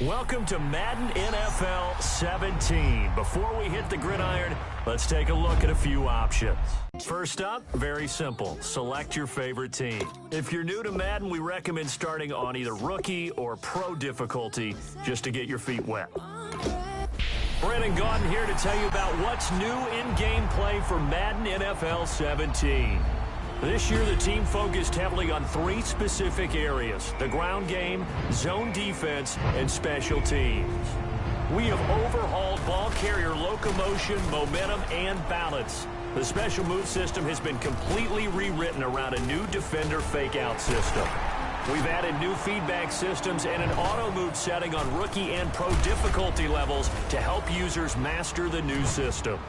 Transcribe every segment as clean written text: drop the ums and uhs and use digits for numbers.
Welcome to Madden NFL 17. Before we hit the gridiron, let's take a look at a few options. First up, very simple. Select your favorite team. If you're new to Madden, we recommend starting on either rookie or pro difficulty just to get your feet wet. Brandon Gaudin here to tell you about what's new in gameplay for Madden NFL 17. This year, the team focused heavily on three specific areas: the ground game, zone defense, and special teams. We have overhauled ball carrier locomotion, momentum, and balance. The special move system has been completely rewritten around a new defender fake-out system. We've added new feedback systems and an auto-move setting on rookie and pro difficulty levels to help users master the new systems.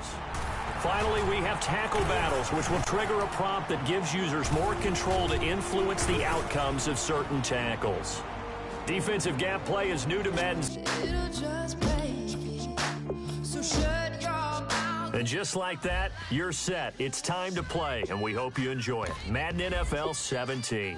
Finally, we have tackle battles, which will trigger a prompt that gives users more control to influence the outcomes of certain tackles. Defensive gap play is new to Madden. And just like that, you're set. It's time to play, and we hope you enjoy it. Madden NFL 17.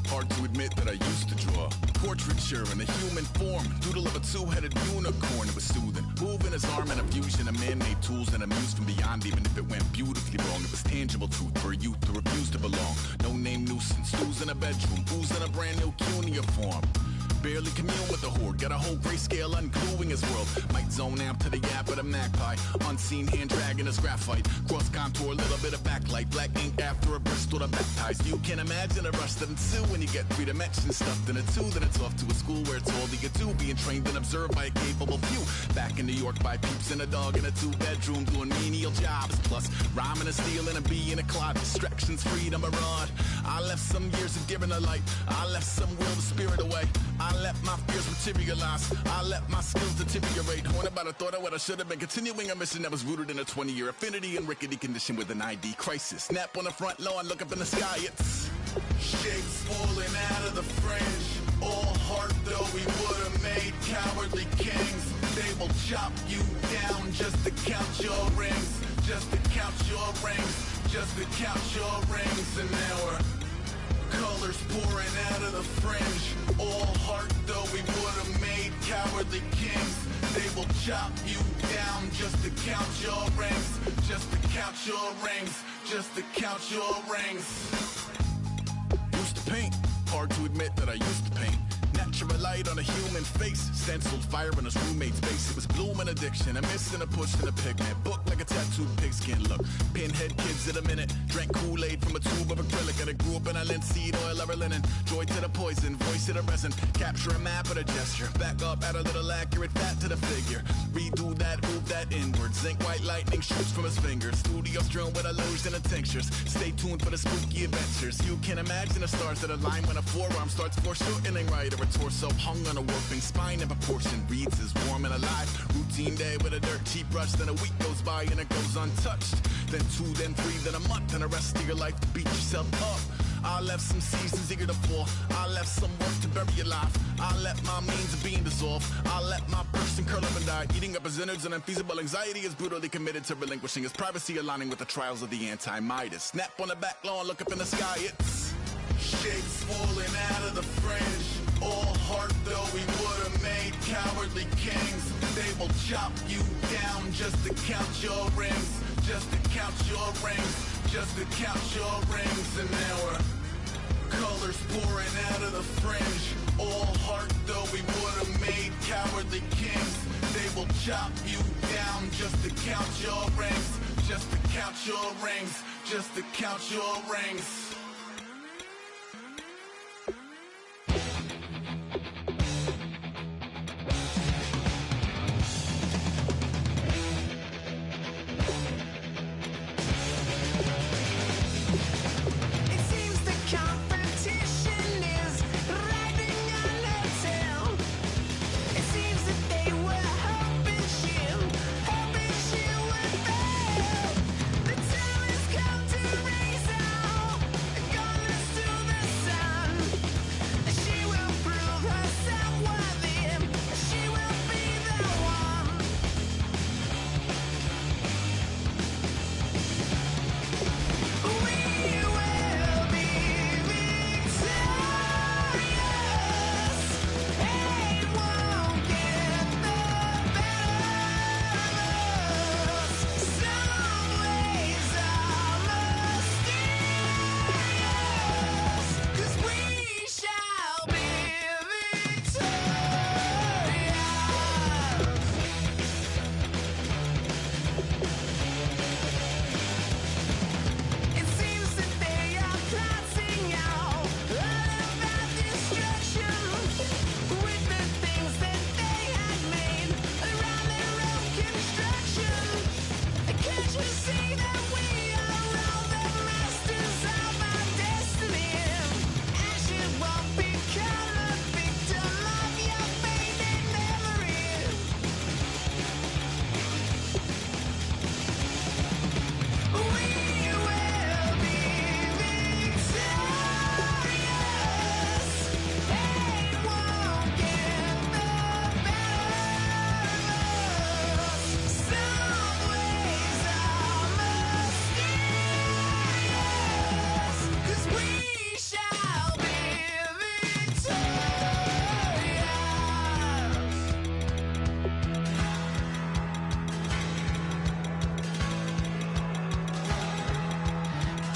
Hard to admit that I used to draw portraiture in a human form, doodle of a two-headed unicorn. It was soothing, moving his arm in a fusion of man-made tools and amused from beyond. Even if it went beautifully wrong, it was tangible truth for a youth to refuse to belong. No name nuisance, who's in a bedroom, who's in a brand new uniform. barely commune with the horde. Got a whole grayscale ungluing his world. Might zone amp to the yap of the magpie. Unseen hand dragging his graphite. Cross contour, little bit of backlight. Black ink after a Bristol to baptize. You can imagine the rush that ensue when you get 3 dimensions stuffed in a 2. Then it's off to a school where it's all that you do. Being trained and observed by a capable few. Back in New York by peeps and a dog in a 2-bedroom doing menial jobs. Plus rhyming and stealing and being a clod. Distractions, freedom, a rod. I left some years of giving a light. I left some will to spirit away. I let my fears materialize. I let my skills deteriorate. Horn about a thought of what I should have been. Continuing a mission that was rooted in a 20-year affinity and rickety condition with an ID crisis. Snap on the front lawn, look up in the sky. It's shapes falling out of the fringe. All heart though we would have made cowardly kings. They will chop you down just to count your rings. Just to count your rings. Just to count your rings. And now we're colors pouring out of the fringe. All heart though we would have made cowardly kings. They will chop you down just to count your rings. Just to count your rings. Just to count your rings. Used to paint. Hard to admit that I used to paint. Natural light on a human face. Stenciled fire in his roommate's face. It was bloom and addiction. A miss and a push and a pigment. Book like a tattooed pigskin look. Pinhead kids in a minute. Drank Kool-Aid from a tube of acrylic. And I grew up in a linseed oil ever linen. Joy to the poison. Voice to the resin. Capture a map of a gesture. Back up, add a little accurate fat to the figure. Redo that, move that inward. Zinc white lightning shoots from his fingers. Studio strewn with illusion and tinctures. Stay tuned for the spooky adventures. You can imagine the stars that align when a forearm starts foreshortening right. Or a torso hung on a warping spine in proportion. Reads as warm and alive. Routine day with a dirt cheap brush. Then a week goes by and it goes untouched. Then 2, then 3, then a month. And the rest of your life to beat yourself up. I left some seasons eager to fall. I left some work to bury alive. I let my means of being dissolved. I let my person curl up and die. Eating up his innards and unfeasible anxiety is brutally committed to relinquishing his privacy, aligning with the trials of the anti-Midas. Snap on the back lawn, look up in the sky. It's shapes falling out of the fringe. All heart though we would have made cowardly kings. They will chop you down just to count your rings. Just to count your rings. Just to count your rings. And now we're colors pouring out of the fringe. All heart though we would have made cowardly kings. They will chop you down just to count your rings. Just to count your rings. Just to count your rings.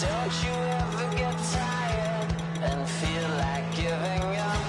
Don't you ever get tired and feel like giving up?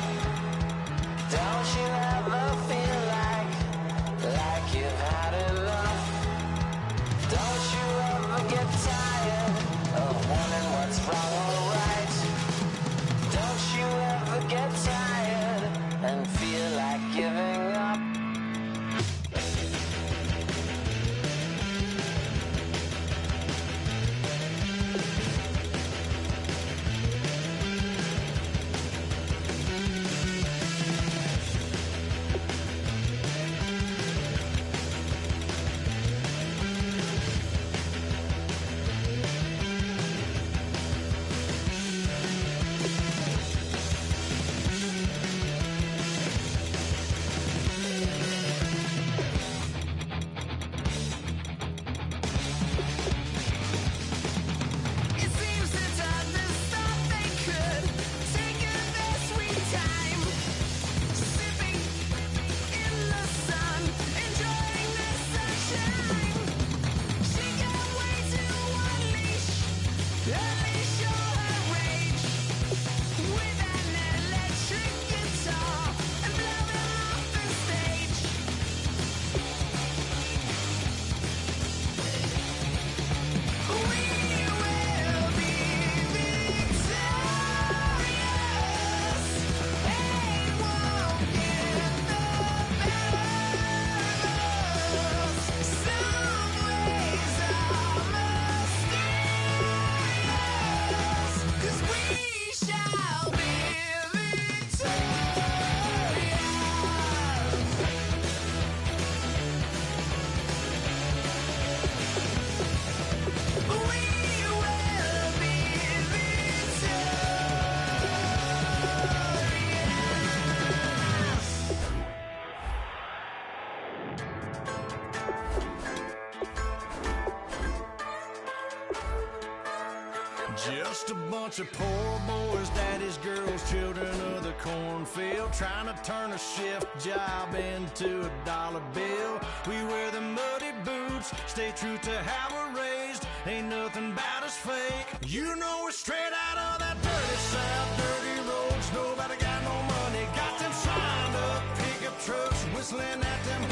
Just a bunch of poor boys, daddy's girls, children of the cornfield, trying to turn a shift job into a dollar bill. We wear the muddy boots, stay true to how we're raised. Ain't nothing about us fake. You know we're straight out of that dirty South, dirty roads. Nobody got no money, got them signed up pickup trucks, whistling at them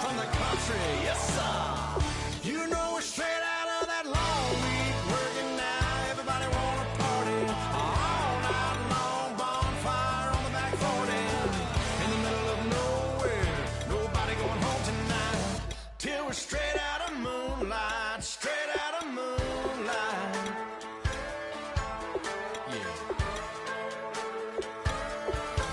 from the country. Yes, sir. You know we're straight out of that long week working now. Everybody wanna party all night long, bonfire on the back 40 in the middle of nowhere. Nobody going home tonight till we're straight out of moonlight, straight out of moonlight. Yeah.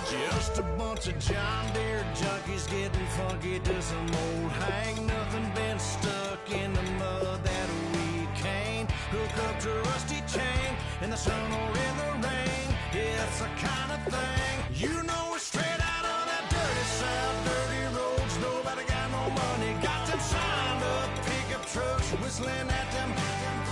Just a bunch of John Deere junkies getting funky to some old hang. Nothing been stuck in the mud that we can't hook up to a rusty chain in the sun or in the rain. Yeah, it's the kind of thing. You know we're straight out of that dirty South, dirty roads. Nobody got no money, got them signed up pickup trucks, whistling at them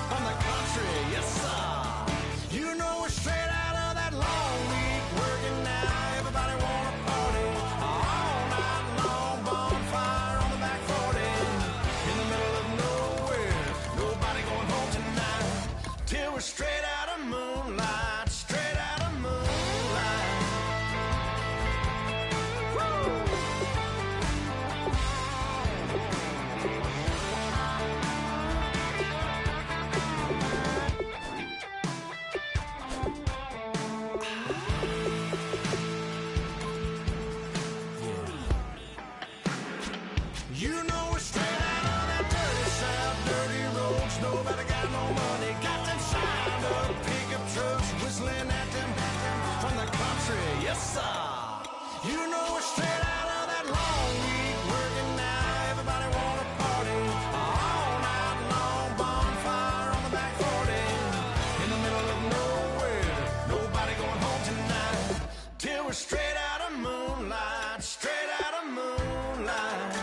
from the country. Yes, sir. You know we're straight out of that long week working now. Everybody wanna party all night long, bonfire on the back 40 in the middle of nowhere. Nobody going home tonight till we're straight out of moonlight, straight out of moonlight. Woo! You know we're straight out of that dirty South, dirty roads. Nobody got no money, got them signed up pickup trucks, whistling at them from the country. Yes, sir. You know we're straight out of that long week working now. Everybody wanna party all night long, bonfire on the back 40 in the middle of nowhere. Nobody going home tonight till we're straight out of moonlight, straight out of moonlight.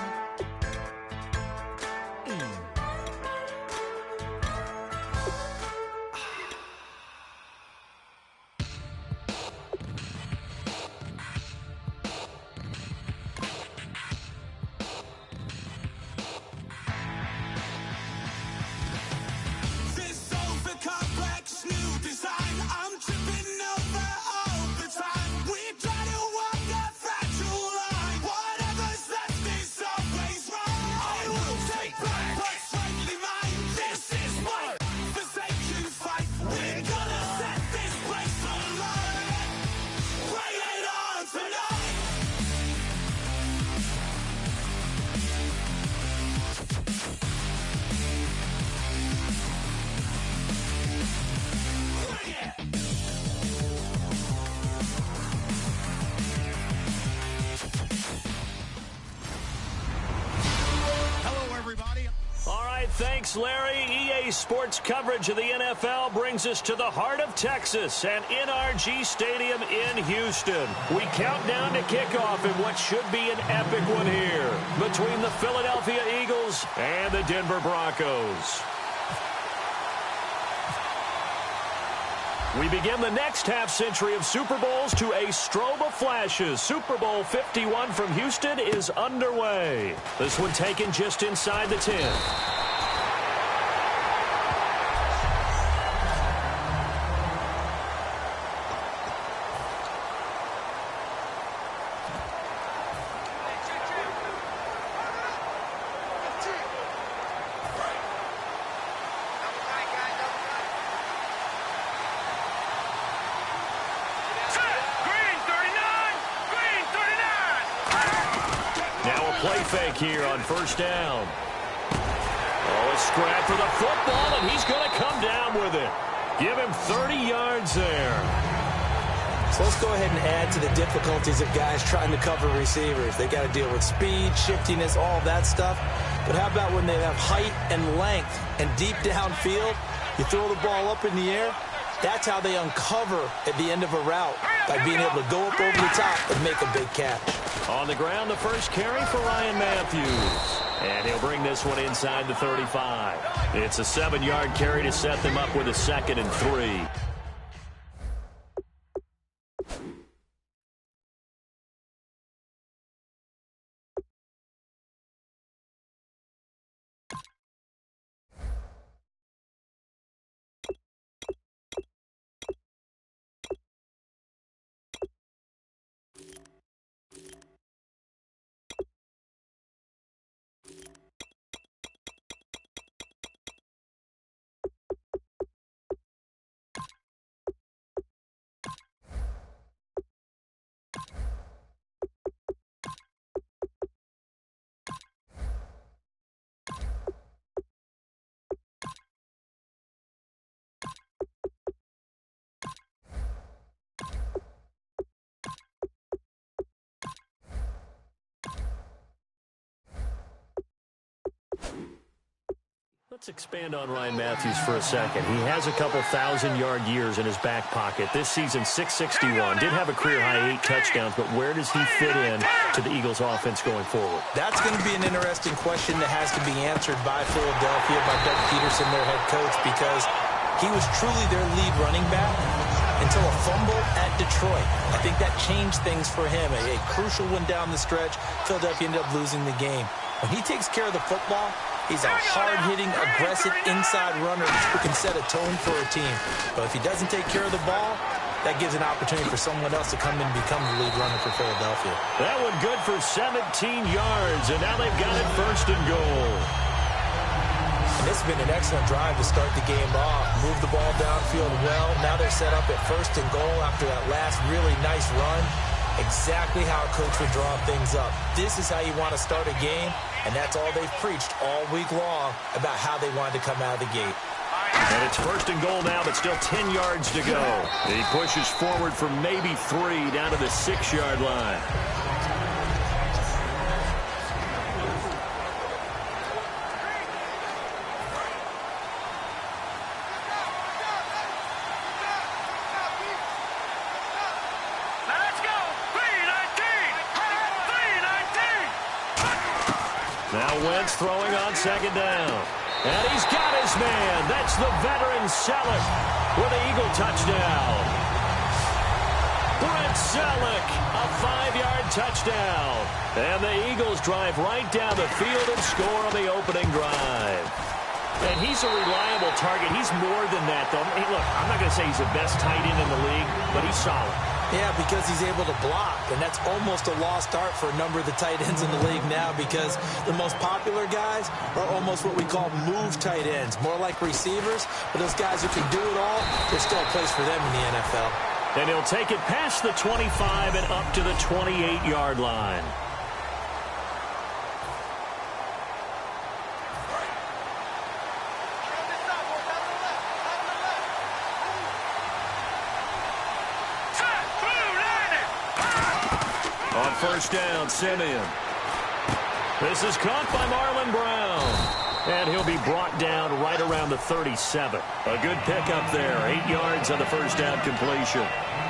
This over complex new design, I'm tripping over all the time. We try to walk that fragile line. Whatever's left is always right. I will take back what's rightly mine. This is my forsaken fight. We're gonna set this place alight. Bring it on tonight. Bring it. Hello, everybody. All right, thanks, Larry. EA Sports coverage of the NFL brings us to the heart of Texas and NRG Stadium in Houston. We count down to kickoff in what should be an epic one here between the Philadelphia Eagles and the Denver Broncos. We begin the next half-century of Super Bowls to a strobe of flashes. Super Bowl 51 from Houston is underway. This one taken just inside the 10. Play fake here on first down. Oh, a scrap for the football, and he's going to come down with it. Give him 30 yards there. So let's go ahead and add to the difficulties of guys trying to cover receivers. They got to deal with speed, shiftiness, all that stuff. But how about when they have height and length and deep downfield? You throw the ball up in the air. That's how they uncover at the end of a route, by being able to go up over the top and make a big catch. On the ground, the first carry for Ryan Matthews. And he'll bring this one inside the 35. It's a 7-yard carry to set them up with a 2nd and 3. Let's expand on Ryan Matthews for a second. He has a couple 1,000-yard years in his back pocket. This season, 661. Did have a career-high 8 touchdowns, but where does he fit in to the Eagles' offense going forward? That's going to be an interesting question that has to be answered by Philadelphia, by Doug Peterson, their head coach, because he was truly their lead running back until a fumble at Detroit. I think that changed things for him. A crucial one down the stretch. Philadelphia ended up losing the game. When he takes care of the football, he's a hard-hitting, aggressive inside runner who can set a tone for a team. But if he doesn't take care of the ball, that gives an opportunity for someone else to come in and become the lead runner for Philadelphia. That one good for 17 yards, and now they've got it 1st and goal. And this has been an excellent drive to start the game off. Move the ball downfield well. Now they're set up at 1st and goal after that last really nice run. Exactly how a coach would draw things up. This is how you want to start a game, and that's all they've preached all week long about how they wanted to come out of the gate. And it's 1st and goal now, but still 10 yards to go. He pushes forward for maybe 3 down to the 6-yard line. Now Wentz throwing on 2nd down. And he's got his man. That's the veteran Selleck with the Eagle touchdown. Brent Selleck, a 5-yard touchdown. And the Eagles drive right down the field and score on the opening drive. And he's a reliable target. He's more than that, though. Hey, look, I'm not going to say he's the best tight end in the league, but he's solid. Yeah, because he's able to block, and that's almost a lost art for a number of the tight ends in the league now, because the most popular guys are almost what we call move tight ends, more like receivers, but those guys who can do it all, there's still a place for them in the NFL. And he'll take it past the 25 and up to the 28-yard line. On 1st down, Simeon. This is caught by Marlon Brown. And he'll be brought down right around the 37. A good pickup there. 8 yards on the 1st down completion.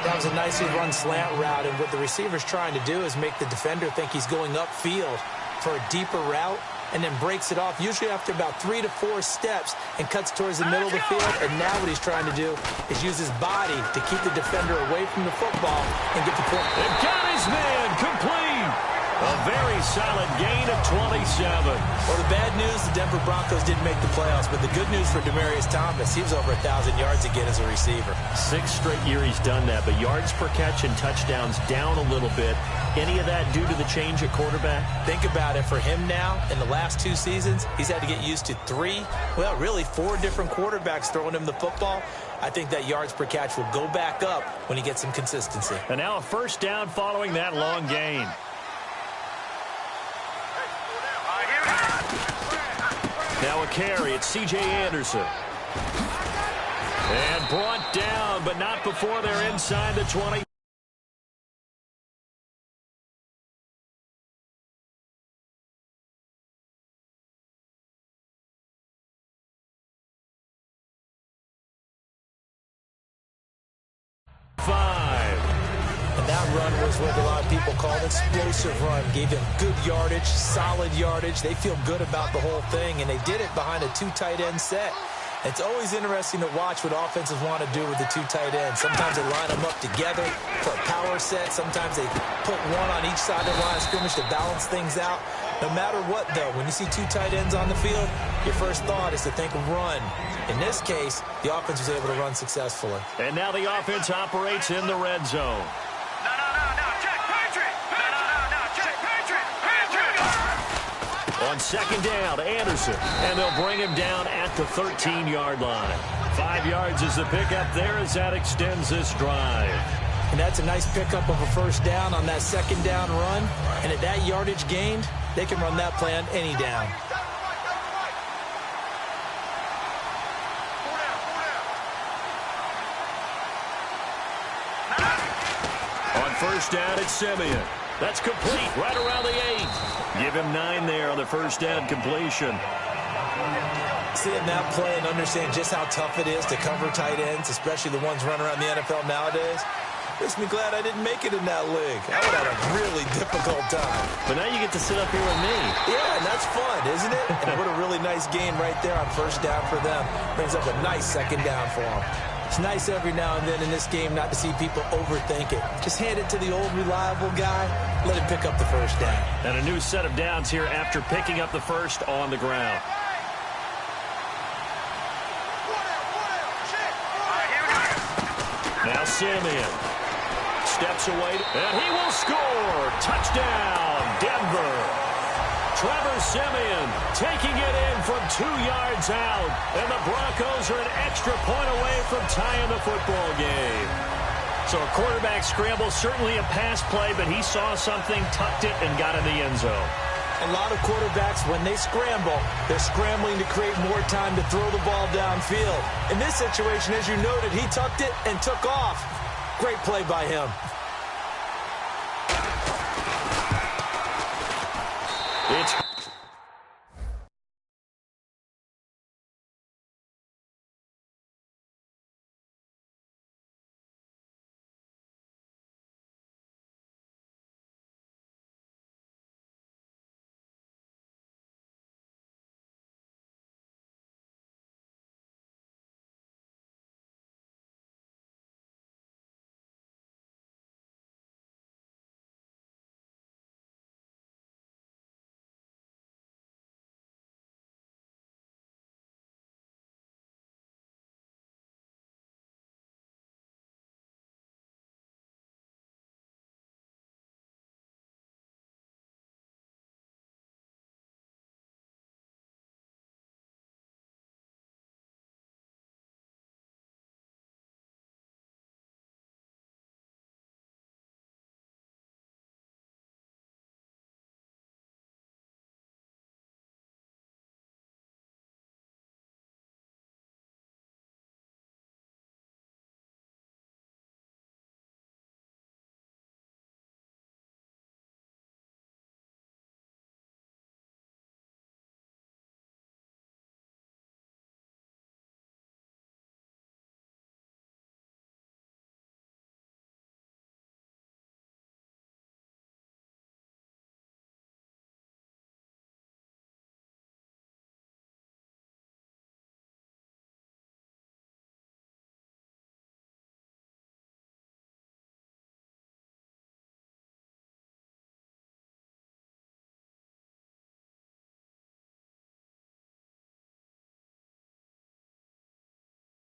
That was a nicely run slant route, and what the receiver's trying to do is make the defender think he's going upfield for a deeper route, and then breaks it off, usually after about 3 to 4 steps, and cuts towards the middle of the field. And now what he's trying to do is use his body to keep the defender away from the football and get the point. And got his man complete. A very solid gain of 27. Well, the bad news, the Denver Broncos didn't make the playoffs, but the good news for Demaryius Thomas, he was over 1,000 yards again as a receiver. 6th straight year he's done that, but yards per catch and touchdowns down a little bit. Any of that due to the change at quarterback? Think about it. For him now, in the last 2 seasons, he's had to get used to 4 different quarterbacks throwing him the football. I think that yards per catch will go back up when he gets some consistency. And now a 1st down following that long gain. Now a carry. It's C.J. Anderson. And brought down, but not before they're inside the 20. And that run was what a lot of people call an explosive run. Gave them good yardage, solid yardage. They feel good about the whole thing, and they did it behind a 2 tight end set. It's always interesting to watch what offenses want to do with the 2 tight ends. Sometimes they line them up together for a power set. Sometimes they put one on each side of the line of scrimmage to balance things out. No matter what, though, when you see 2 tight ends on the field, your first thought is to think run. In this case, the offense was able to run successfully. And now the offense operates in the red zone. On second down, Anderson, and they'll bring him down at the 13-yard line. 5 yards is the pickup there as that extends this drive. And that's a nice pickup of a first down on that second down run. And at that yardage gained, they can run that play on any down. On first down, it's Simeon. That's complete right around the 8. Give him 9 there on the first down completion. Seeing that play and understand just how tough it is to cover tight ends, especially the ones running around the NFL nowadays, makes me glad I didn't make it in that league. I would have a really difficult time. But now you get to sit up here with me. Yeah, and that's fun, isn't it? And what a really nice game right there on first down for them. Brings up a nice second down for them. It's nice every now and then in this game not to see people overthink it. Just hand it to the old reliable guy. Let him pick up the first down. And a new set of downs here after picking up the first on the ground. Now Simeon steps away, and he will score. Touchdown, Denver. Trevor Simeon taking it in from 2 yards out. And the Broncos are an extra point away from tying the football game. So a quarterback scramble, certainly a pass play, but he saw something, tucked it, and got in the end zone. A lot of quarterbacks, when they scramble, they're scrambling to create more time to throw the ball downfield. In this situation, as you noted, he tucked it and took off. Great play by him. It's